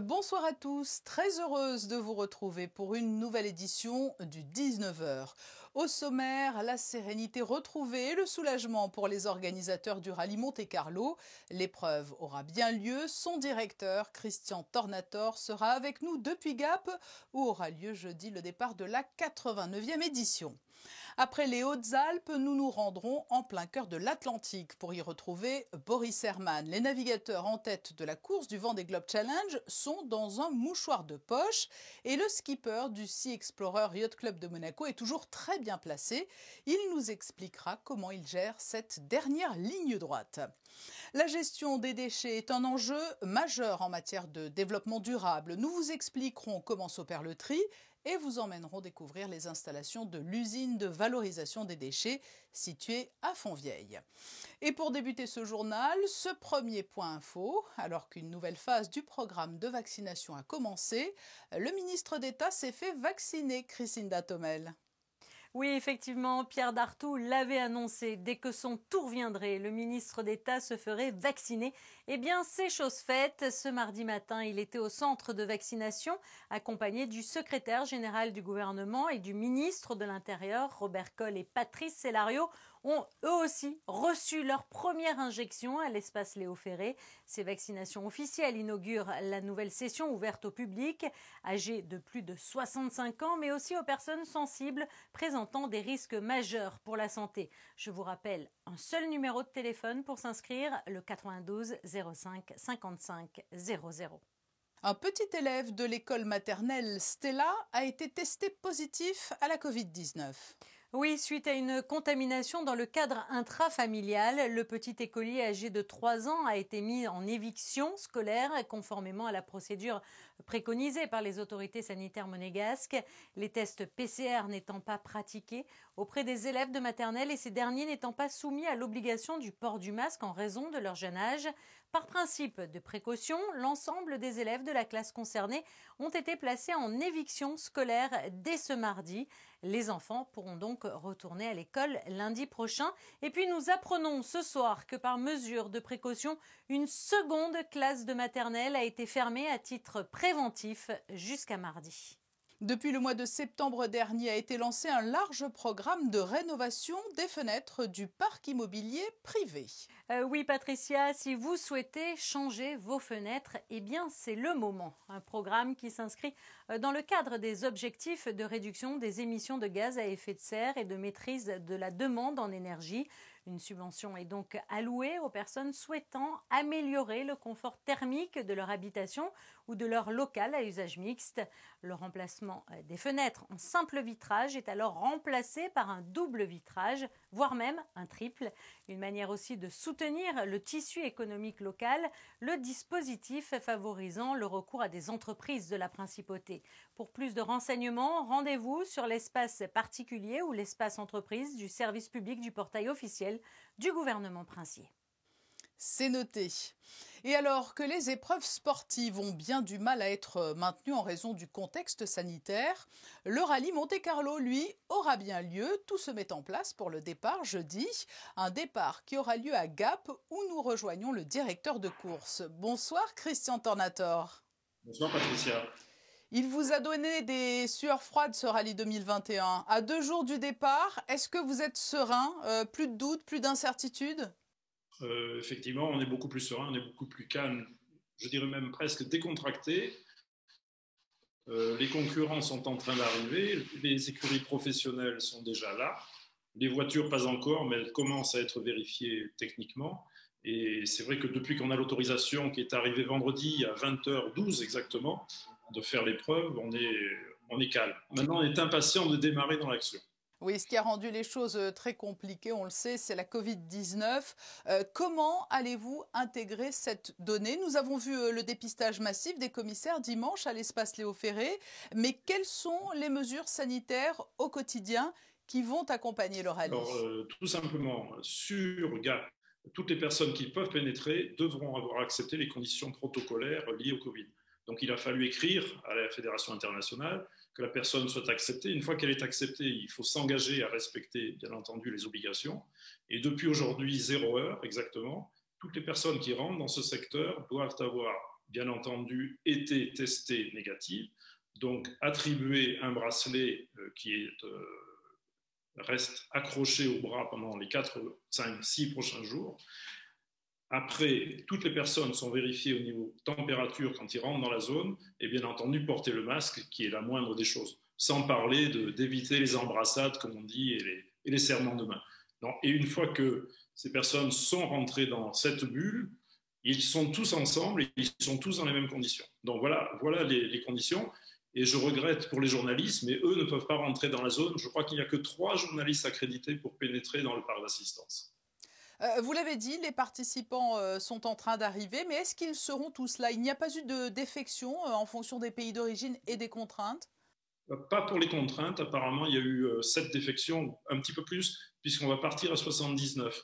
Bonsoir à tous, très heureuse de vous retrouver pour une nouvelle édition du 19h. Au sommaire, la sérénité retrouvée et le soulagement pour les organisateurs du rallye Monte-Carlo. L'épreuve aura bien lieu. Son directeur, Christian Tornator, sera avec nous depuis Gap, où aura lieu jeudi le départ de la 89e édition. Après les Hautes-Alpes, nous nous rendrons en plein cœur de l'Atlantique pour y retrouver Boris Herrmann. Les navigateurs en tête de la course du Vendée Globe Challenge sont dans un mouchoir de poche et le skipper du Sea Explorer Yacht Club de Monaco est toujours très bien placé. Il nous expliquera comment il gère cette dernière ligne droite. La gestion des déchets est un enjeu majeur en matière de développement durable. Nous vous expliquerons comment s'opère le tri et vous emmènerons découvrir les installations de l'usine de valorisation des déchets située à Fontvieille. Et pour débuter ce journal, ce premier point info, alors qu'une nouvelle phase du programme de vaccination a commencé, le ministre d'État s'est fait vacciner, Christine Datomel. Oui, effectivement, Pierre Dartout l'avait annoncé. Dès que son tour viendrait, le ministre d'État se ferait vacciner. Eh bien, c'est chose faite. Ce mardi matin, il était au centre de vaccination, accompagné du secrétaire général du gouvernement et du ministre de l'Intérieur, Robert Coll et Patrice Célario, ont eux aussi reçu leur première injection à l'espace Léo Ferré. Ces vaccinations officielles inaugurent la nouvelle session ouverte au public, âgés de plus de 65 ans, mais aussi aux personnes sensibles présentant des risques majeurs pour la santé. Je vous rappelle un seul numéro de téléphone pour s'inscrire, le 92 05 55 00. Un petit élève de l'école maternelle Stella a été testé positif à la Covid-19. Oui, suite à une contamination dans le cadre intrafamilial, le petit écolier âgé de 3 ans a été mis en éviction scolaire conformément à la procédure préconisée par les autorités sanitaires monégasques. Les tests PCR n'étant pas pratiqués auprès des élèves de maternelle et ces derniers n'étant pas soumis à l'obligation du port du masque en raison de leur jeune âge. Par principe de précaution, l'ensemble des élèves de la classe concernée ont été placés en éviction scolaire dès ce mardi. Les enfants pourront donc retourner à l'école lundi prochain. Et puis nous apprenons ce soir que par mesure de précaution, une seconde classe de maternelle a été fermée à titre préventif jusqu'à mardi. Depuis le mois de septembre dernier a été lancé un large programme de rénovation des fenêtres du parc immobilier privé. Oui Patricia, si vous souhaitez changer vos fenêtres, eh bien c'est le moment. Un programme qui s'inscrit dans le cadre des objectifs de réduction des émissions de gaz à effet de serre et de maîtrise de la demande en énergie. Une subvention est donc allouée aux personnes souhaitant améliorer le confort thermique de leur habitation ou de leur local à usage mixte. Le remplacement des fenêtres en simple vitrage est alors remplacé par un double vitrage, voire même un triple. Une manière aussi de soutenir le tissu économique local, le dispositif favorisant le recours à des entreprises de la principauté. Pour plus de renseignements, rendez-vous sur l'espace particulier ou l'espace entreprise du service public du portail officiel du gouvernement princier. C'est noté. Et alors que les épreuves sportives ont bien du mal à être maintenues en raison du contexte sanitaire, le rallye Monte-Carlo, lui, aura bien lieu. Tout se met en place pour le départ jeudi. Un départ qui aura lieu à Gap où nous rejoignons le directeur de course. Bonsoir Christian Tornator. Bonsoir Patricia. Il vous a donné des sueurs froides ce rallye 2021. À 2 jours du départ, est-ce que vous êtes serein? Plus de doutes, plus d'incertitudes? Effectivement, on est beaucoup plus serein, on est beaucoup plus calme, je dirais même presque décontracté. Les concurrents sont en train d'arriver, les écuries professionnelles sont déjà là, les voitures pas encore, mais elles commencent à être vérifiées techniquement. Et c'est vrai que depuis qu'on a l'autorisation qui est arrivée vendredi à 20h12 exactement, de faire l'épreuve, on est calme. Maintenant, on est impatient de démarrer dans l'action. Oui, ce qui a rendu les choses très compliquées, on le sait, c'est la Covid-19. Comment allez-vous intégrer cette donnée? Nous avons vu le dépistage massif des commissaires dimanche à l'espace Léo Ferré, mais quelles sont les mesures sanitaires au quotidien qui vont accompagner le rallye? Alors, tout simplement, sur Gap, toutes les personnes qui peuvent pénétrer devront avoir accepté les conditions protocolaires liées au Covid. Donc, il a fallu écrire à la Fédération internationale que la personne soit acceptée. Une fois qu'elle est acceptée, il faut s'engager à respecter, bien entendu, les obligations. Et depuis aujourd'hui, 0 heure exactement, toutes les personnes qui rentrent dans ce secteur doivent avoir bien entendu, été testée négative. Donc, attribuer un bracelet reste accroché au bras pendant les 4, 5, 6 prochains jours. Après, toutes les personnes sont vérifiées au niveau température quand ils rentrent dans la zone et bien entendu porter le masque qui est la moindre des choses, sans parler d'éviter les embrassades comme on dit et les serrements de main. Non, et une fois que ces personnes sont rentrées dans cette bulle, ils sont tous ensemble et ils sont tous dans les mêmes conditions. Donc voilà les conditions. Et je regrette pour les journalistes, mais eux ne peuvent pas rentrer dans la zone. Je crois qu'il n'y a que 3 journalistes accrédités pour pénétrer dans le parc d'assistance. Vous l'avez dit, les participants sont en train d'arriver, mais est-ce qu'ils seront tous là? Il n'y a pas eu de défection en fonction des pays d'origine et des contraintes? Pas pour les contraintes. Apparemment, il y a eu 7 défections, un petit peu plus, puisqu'on va partir à 79.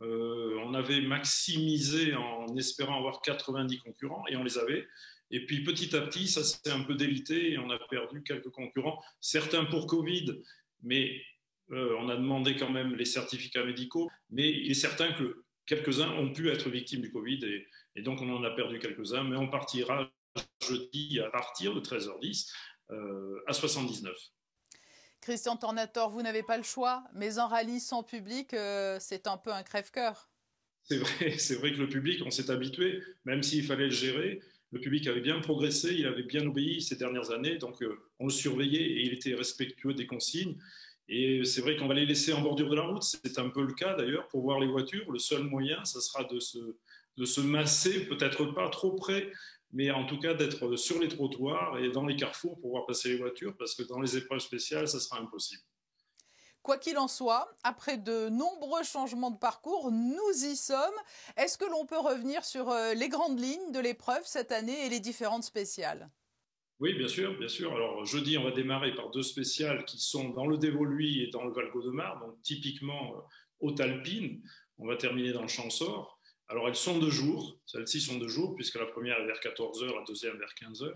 On avait maximisé en espérant avoir 90 concurrents, et on les avait. Et puis petit à petit, ça s'est un peu délité et on a perdu quelques concurrents, certains pour Covid, mais on a demandé quand même les certificats médicaux, mais il est certain que quelques-uns ont pu être victimes du Covid et donc on en a perdu quelques-uns, mais on partira jeudi à partir de 13h10 à 79. Christian Tornator, vous n'avez pas le choix, mais en rallye sans public, c'est un peu un crève-cœur. C'est vrai que le public, on s'est habitué, même s'il fallait le gérer. Le public avait bien progressé, il avait bien obéi ces dernières années, donc on le surveillait et il était respectueux des consignes. Et c'est vrai qu'on va les laisser en bordure de la route, c'est un peu le cas d'ailleurs pour voir les voitures. Le seul moyen, ça sera de se masser, peut-être pas trop près, mais en tout cas d'être sur les trottoirs et dans les carrefours pour voir passer les voitures, parce que dans les épreuves spéciales, ça sera impossible. Quoi qu'il en soit, après de nombreux changements de parcours, nous y sommes. Est-ce que l'on peut revenir sur les grandes lignes de l'épreuve cette année et les différentes spéciales? Oui, bien sûr, bien sûr. Alors, jeudi, on va démarrer par 2 spéciales qui sont dans le Dévoluy et dans le Val-Gaudemar, donc typiquement haute-alpine. On va terminer dans le Champsaur. Alors, elles sont de jour. Celles-ci sont de jour, puisque la première est vers 14h, la deuxième vers 15h.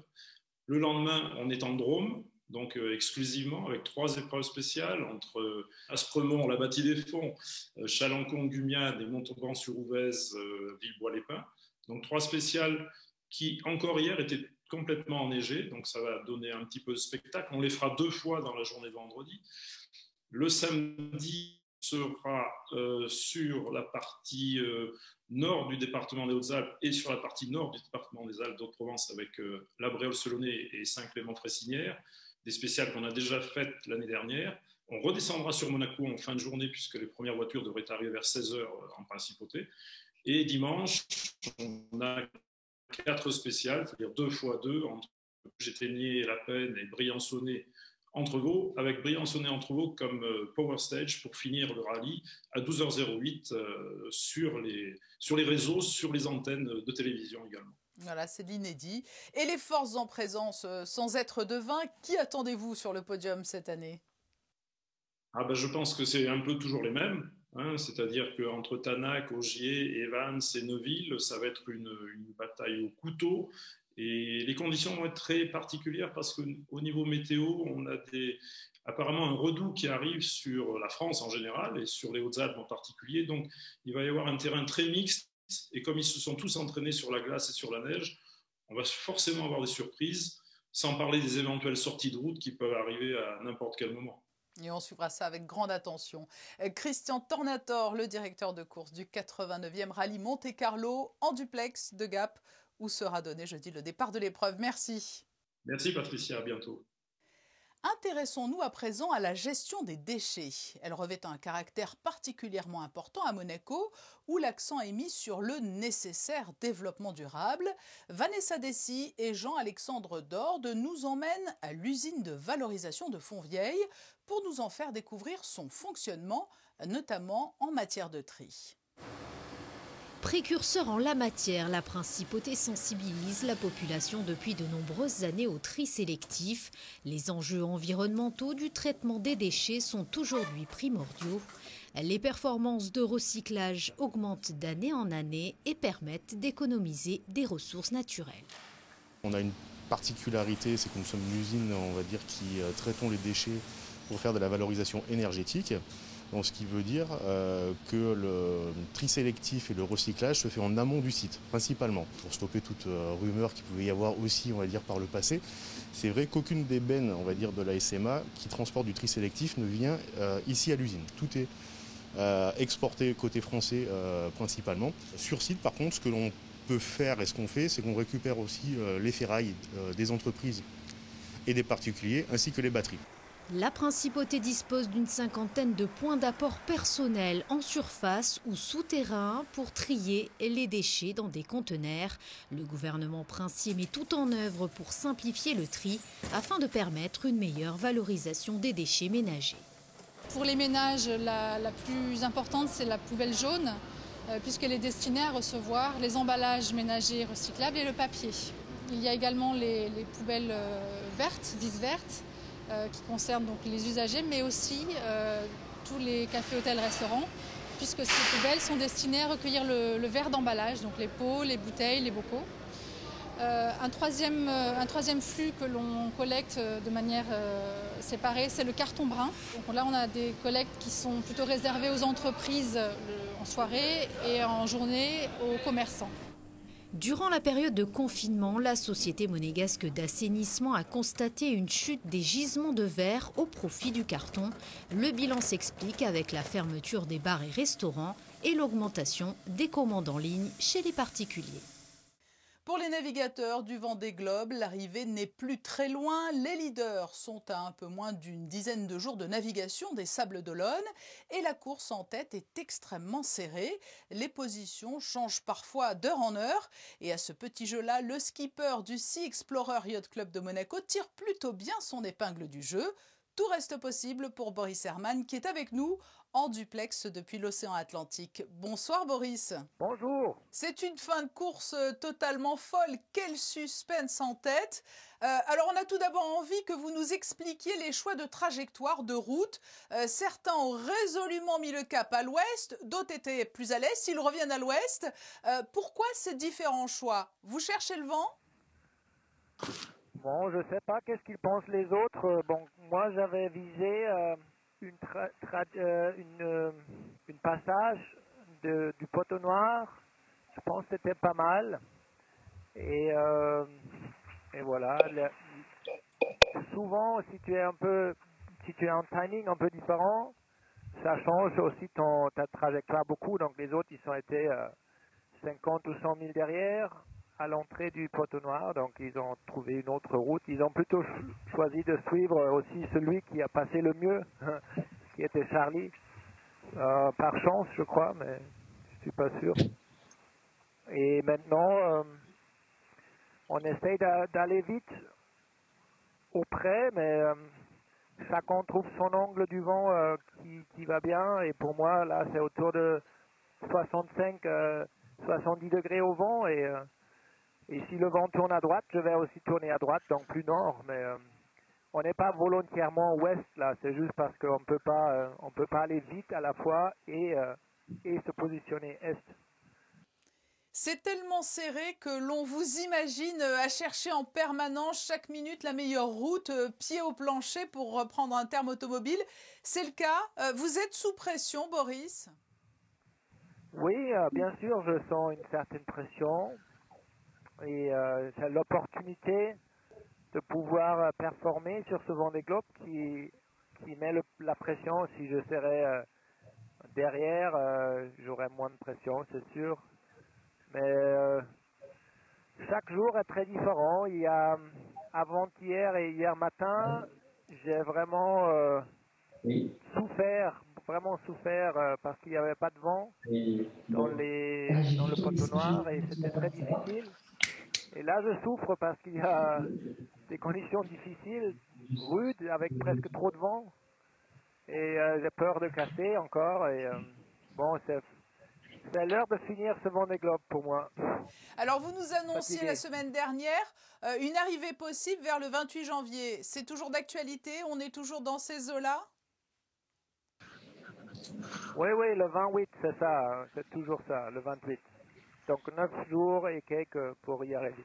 Le lendemain, on est en Drôme, donc exclusivement avec 3 épreuves spéciales entre Aspremont, la Bâtie des Fonds, Chalancon, Gumiane et Montauban-sur-Ouvèze, Villebois-les-Pins. Donc 3 spéciales qui, encore hier, étaient complètement enneigées, donc ça va donner un petit peu de spectacle. On les fera 2 fois dans la journée de vendredi. Le samedi sera sur la partie nord du département des Hautes-Alpes et sur la partie nord du département des Alpes d'Haute-Provence avec la Bréole-Selonnais et Saint-Clément-Fressinière, des spéciales qu'on a déjà faites l'année dernière. On redescendra sur Monaco en fin de journée puisque les premières voitures devraient arriver vers 16h en principauté. Et dimanche, on a 4 spéciales, c'est-à-dire 2 fois 2 entre Géthénier, La Penne et Briançonnet-Entrevaux, avec Briançonnet-Entrevaux comme Power Stage pour finir le rallye à 12h08 sur les réseaux, sur les antennes de télévision également. Voilà, c'est l'inédit. Et les forces en présence, sans être devin, qui attendez-vous sur le podium cette année? Je pense que c'est un peu toujours les mêmes. C'est-à-dire qu'entre Tanak, Ogier, Evans et Neuville, ça va être une bataille au couteau. Et les conditions vont être très particulières parce qu'au niveau météo, on a apparemment un redout qui arrive sur la France en général et sur les Hautes-Alpes en particulier. Donc, il va y avoir un terrain très mixte. Et comme ils se sont tous entraînés sur la glace et sur la neige, on va forcément avoir des surprises, sans parler des éventuelles sorties de route qui peuvent arriver à n'importe quel moment. Et on suivra ça avec grande attention. Christian Tornator, le directeur de course du 89e rallye Monte-Carlo en duplex de Gap, où sera donné jeudi le départ de l'épreuve. Merci. Merci Patricia, à bientôt. Intéressons-nous à présent à la gestion des déchets. Elle revêt un caractère particulièrement important à Monaco, où l'accent est mis sur le nécessaire développement durable. Vanessa Dessy et Jean-Alexandre Dorde nous emmènent à l'usine de valorisation de Fontvieille pour nous en faire découvrir son fonctionnement, notamment en matière de tri. Précurseur en la matière, la principauté sensibilise la population depuis de nombreuses années au tri sélectif. Les enjeux environnementaux du traitement des déchets sont aujourd'hui primordiaux. Les performances de recyclage augmentent d'année en année et permettent d'économiser des ressources naturelles. On a une particularité, c'est que nous sommes une usine, on va dire, qui traitons les déchets pour faire de la valorisation énergétique. Donc, ce qui veut dire que le tri sélectif et le recyclage se fait en amont du site, principalement, pour stopper toute rumeur qu'il pouvait y avoir aussi, on va dire, par le passé. C'est vrai qu'aucune des bennes, on va dire, de la SMA qui transporte du tri sélectif ne vient ici à l'usine. Tout est exporté côté français principalement. Sur site, par contre, ce que l'on peut faire et ce qu'on fait, c'est qu'on récupère aussi les ferrailles des entreprises et des particuliers, ainsi que les batteries. La Principauté dispose d'une 50aine de points d'apport personnels en surface ou souterrain pour trier les déchets dans des conteneurs. Le gouvernement princier met tout en œuvre pour simplifier le tri afin de permettre une meilleure valorisation des déchets ménagers. Pour les ménages, la plus importante, c'est la poubelle jaune, puisqu'elle est destinée à recevoir les emballages ménagers recyclables et le papier. Il y a également les poubelles vertes, dites vertes, qui concernent donc les usagers, mais aussi tous les cafés, hôtels, restaurants, puisque ces poubelles sont destinées à recueillir le verre d'emballage, donc les pots, les bouteilles, les bocaux. Un troisième flux que l'on collecte de manière séparée, c'est le carton brun. Donc là, on a des collectes qui sont plutôt réservées aux entreprises en soirée et en journée aux commerçants. Durant la période de confinement, la Société monégasque d'assainissement a constaté une chute des gisements de verre au profit du carton. Le bilan s'explique avec la fermeture des bars et restaurants et l'augmentation des commandes en ligne chez les particuliers. Pour les navigateurs du Vendée Globe, l'arrivée n'est plus très loin. Les leaders sont à un peu moins d'une dizaine de jours de navigation des Sables d'Olonne et la course en tête est extrêmement serrée. Les positions changent parfois d'heure en heure et à ce petit jeu-là, le skipper du Sea Explorer Yacht Club de Monaco tire plutôt bien son épingle du jeu. Tout reste possible pour Boris Herman qui est avec nous en duplex depuis l'océan Atlantique. Bonsoir Boris. Bonjour. C'est une fin de course totalement folle. Quel suspense en tête. Alors on a tout d'abord envie que vous nous expliquiez les choix de trajectoire, de route. Certains ont résolument mis le cap à l'ouest, d'autres étaient plus à l'est, ils reviennent à l'ouest. Pourquoi ces différents choix? Vous cherchez le vent? Bon, je sais pas qu'est-ce qu'ils pensent les autres. Bon, moi j'avais visé une passage du Poteau Noir. Je pense que c'était pas mal. Et voilà. Souvent, si tu es un timing un peu différent, ça change aussi ta trajectoire beaucoup. Donc les autres, ils ont été 50 ou 100 000 derrière à l'entrée du Poteau Noir, donc ils ont trouvé une autre route. Ils ont plutôt choisi de suivre aussi celui qui a passé le mieux, qui était Charlie, par chance je crois, mais je suis pas sûr. Et maintenant, on essaye d'aller vite auprès, mais chacun trouve son angle du vent qui va bien, et pour moi là c'est autour de 65-70 degrés au vent, et si le vent tourne à droite, je vais aussi tourner à droite, donc plus nord. Mais on n'est pas volontairement ouest là, c'est juste parce qu'on peut pas aller vite à la fois et se positionner est. C'est tellement serré que l'on vous imagine à chercher en permanence chaque minute la meilleure route, pied au plancher pour reprendre un terme automobile. C'est le cas. Vous êtes sous pression, Boris? Oui, bien sûr, je sens une certaine pression. Et c'est l'opportunité de pouvoir performer sur ce Vendée Globe qui met la pression. Si je serais derrière, j'aurais moins de pression, c'est sûr. Mais chaque jour est très différent. Il y a avant-hier et hier matin, j'ai vraiment souffert parce qu'il n'y avait pas de vent dans le Poteau Noir et c'était très difficile. Et là, je souffre parce qu'il y a des conditions difficiles, rudes, avec presque trop de vent. Et j'ai peur de casser encore. Et bon, c'est l'heure de finir ce Vendée Globe pour moi. Alors, vous nous annonciez la semaine dernière une arrivée possible vers le 28 janvier. C'est toujours d'actualité? On est toujours dans ces eaux-là? Oui, le 28, c'est ça. C'est toujours ça, le 28. Donc 9 jours et quelques pour y arriver.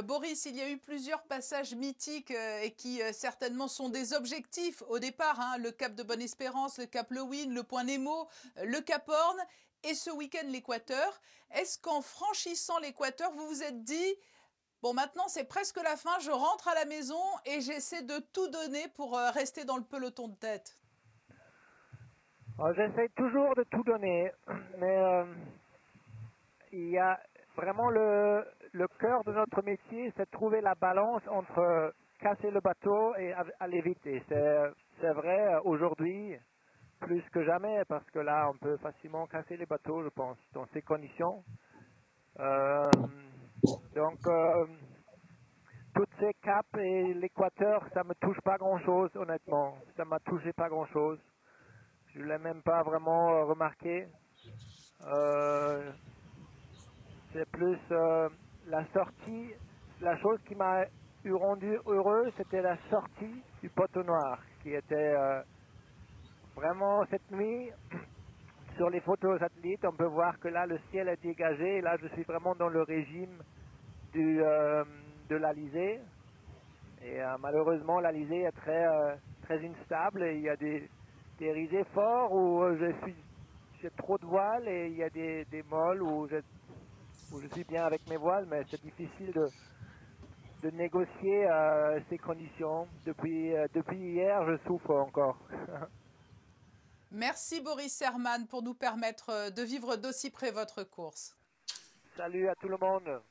Boris, il y a eu plusieurs passages mythiques et qui certainement sont des objectifs au départ, hein, le cap de Bonne-Espérance, le cap Lewin, le point Nemo, le cap Horn et ce week-end l'Équateur. Est-ce qu'en franchissant l'Équateur, vous vous êtes dit « Bon, maintenant c'est presque la fin, je rentre à la maison et j'essaie de tout donner pour rester dans le peloton de tête ». J'essaie toujours de tout donner, mais il y a vraiment le cœur de notre métier, c'est de trouver la balance entre casser le bateau et aller vite. Et c'est vrai aujourd'hui, plus que jamais, parce que là, on peut facilement casser les bateaux, je pense, dans ces conditions. Donc, toutes ces caps et l'Équateur, ça me touche pas grand-chose, honnêtement. Ça m'a touché pas grand-chose. Je l'ai même pas vraiment remarqué. C'est plus la sortie. La chose qui m'a rendu heureux, c'était la sortie du poteau noir, qui était vraiment cette nuit. Sur les photos satellites, on peut voir que là, le ciel est dégagé. Et là, je suis vraiment dans le régime de l'Alizé. Et malheureusement, l'Alizé est très instable. Et il y a des risées forts où j'ai trop de voiles et il y a des molles où je suis bien avec mes voiles, mais c'est difficile de négocier ces conditions. Depuis hier, je souffre encore. Merci Boris Herman pour nous permettre de vivre d'aussi près votre course. Salut à tout le monde.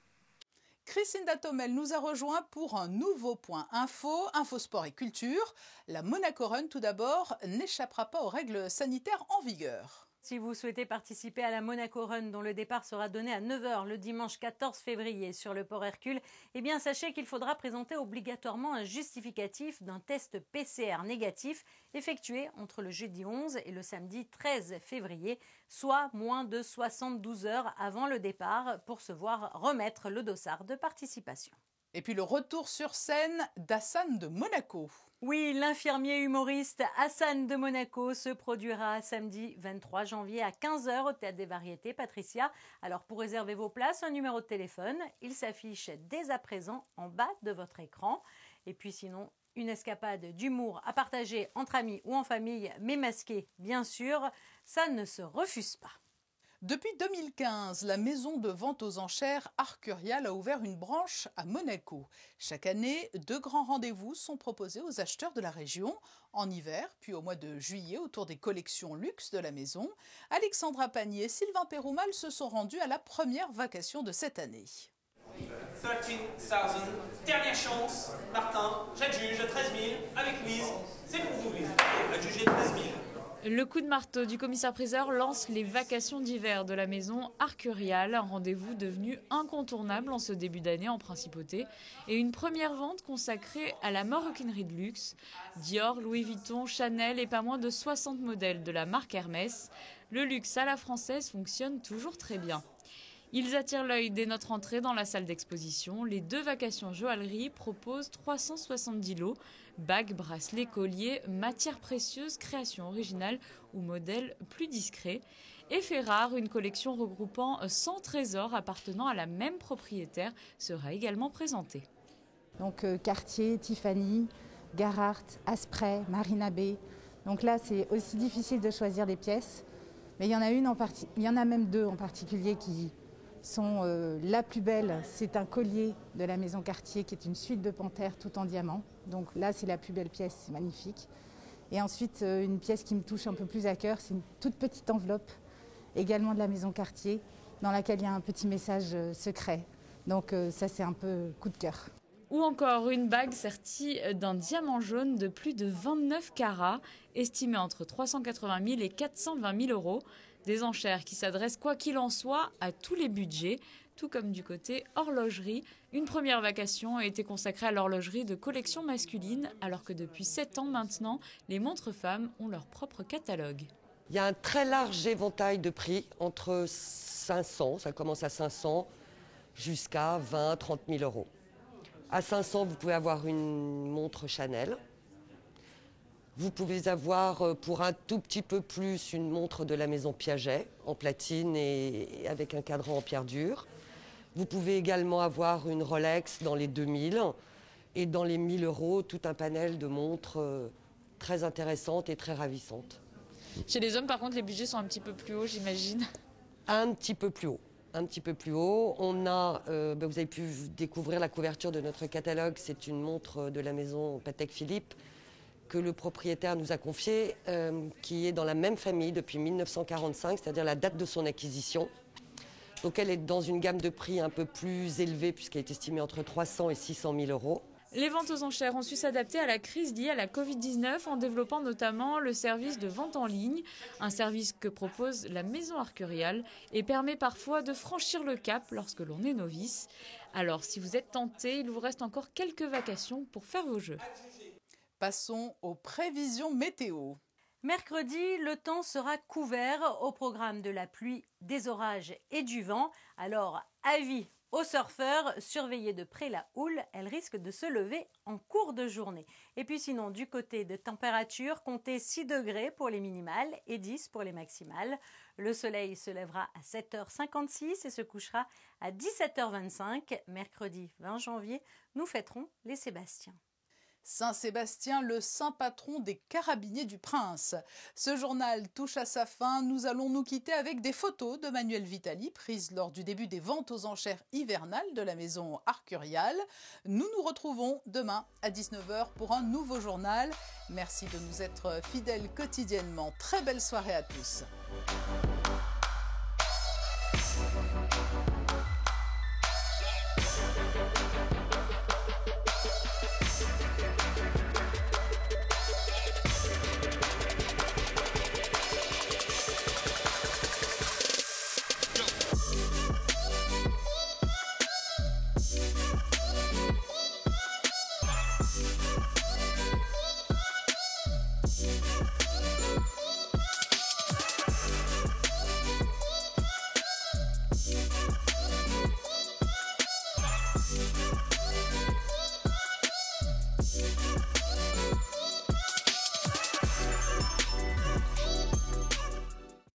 Christine Datomel nous a rejoint pour un nouveau point info sport et culture. La Monaco Run, tout d'abord, n'échappera pas aux règles sanitaires en vigueur. Si vous souhaitez participer à la Monaco Run, dont le départ sera donné à 9 h le dimanche 14 février sur le port Hercule, eh bien sachez qu'il faudra présenter obligatoirement un justificatif d'un test PCR négatif effectué entre le jeudi 11 et le samedi 13 février, soit moins de 72 heures avant le départ pour se voir remettre le dossard de participation. Et puis le retour sur scène d'Hassan de Monaco. Oui, l'infirmier humoriste Hassan de Monaco se produira samedi 23 janvier à 15 h au Théâtre des Variétés Patricia. Alors pour réserver vos places, un numéro de téléphone, il s'affiche dès à présent en bas de votre écran. Et puis sinon, une escapade d'humour à partager entre amis ou en famille, mais masquée bien sûr, ça ne se refuse pas. Depuis 2015, la maison de vente aux enchères Arcurial a ouvert une branche à Monaco. Chaque année, 2 grands rendez-vous sont proposés aux acheteurs de la région, en hiver, puis au mois de juillet, autour des collections luxe de la maison. Alexandra Pagny et Sylvain Péroumal se sont rendus à la première vacation de cette année. 13,000, dernière chance, Martin, j'adjuge 13 000, avec Louise, c'est pour vous Louise, adjugé 13 000. Le coup de marteau du commissaire-priseur lance les vacations d'hiver de la maison Arcurial, un rendez-vous devenu incontournable en ce début d'année en principauté, et une première vente consacrée à la maroquinerie de luxe. Dior, Louis Vuitton, Chanel et pas moins de 60 modèles de la marque Hermès. Le luxe à la française fonctionne toujours très bien. Ils attirent l'œil dès notre entrée dans la salle d'exposition. Les 2 vacations joaillerie proposent 370 lots, bagues, bracelets, colliers, matières précieuses, créations originales ou modèles plus discrets. Et fait rare, une collection regroupant 100 trésors appartenant à la même propriétaire sera également présentée. Donc Cartier, Tiffany, Garhardt, Asprey, Marina Bay. Donc là, c'est aussi difficile de choisir des pièces. Mais il y en a même 2 en particulier qui sont la plus belle. C'est un collier de la maison Cartier qui est une suite de panthères tout en diamant. Donc là, c'est la plus belle pièce, c'est magnifique. Et ensuite, une pièce qui me touche un peu plus à cœur, c'est une toute petite enveloppe, également de la maison Cartier, dans laquelle il y a un petit message secret. Donc ça, c'est un peu coup de cœur. Ou encore une bague sertie d'un diamant jaune de plus de 29 carats, estimée entre 380 000 et 420 000 euros. Des enchères qui s'adressent, quoi qu'il en soit, à tous les budgets, tout comme du côté horlogerie. Une première vacation a été consacrée à l'horlogerie de collection masculine, alors que depuis 7 ans maintenant, les montres femmes ont leur propre catalogue. Il y a un très large éventail de prix, entre 500, ça commence à 500, jusqu'à 20 30 000 euros. À 500, vous pouvez avoir une montre Chanel. Vous pouvez avoir pour un tout petit peu plus une montre de la maison Piaget en platine et avec un cadran en pierre dure. Vous pouvez également avoir une Rolex dans les 2000 et dans les 1000 euros, tout un panel de montres très intéressantes et très ravissantes. Chez les hommes, par contre, les budgets sont un petit peu plus hauts, j'imagine. Un petit peu plus haut. Un petit peu plus haut. On a, vous avez pu découvrir la couverture de notre catalogue. C'est une montre de la maison Patek Philippe que le propriétaire nous a confiée, qui est dans la même famille depuis 1945, c'est-à-dire la date de son acquisition. Donc elle est dans une gamme de prix un peu plus élevée puisqu'elle est estimée entre 300 et 600 000 euros. Les ventes aux enchères ont su s'adapter à la crise liée à la Covid-19 en développant notamment le service de vente en ligne, un service que propose la Maison Arcurial et permet parfois de franchir le cap lorsque l'on est novice. Alors si vous êtes tenté, il vous reste encore quelques vacations pour faire vos jeux. Passons aux prévisions météo. Mercredi, le temps sera couvert au programme de la pluie, des orages et du vent. Alors, avis aux surfeurs, surveillez de près la houle, elle risque de se lever en cours de journée. Et puis sinon, du côté de température, comptez 6 degrés pour les minimales et 10 pour les maximales. Le soleil se lèvera à 7h56 et se couchera à 17h25. Mercredi 20 janvier, nous fêterons les Sébastiens. Saint-Sébastien, le saint patron des carabiniers du Prince. Ce journal touche à sa fin. Nous allons nous quitter avec des photos de Manuel Vitali prises lors du début des ventes aux enchères hivernales de la maison Arcurial. Nous nous retrouvons demain à 19h pour un nouveau journal. Merci de nous être fidèles quotidiennement. Très belle soirée à tous.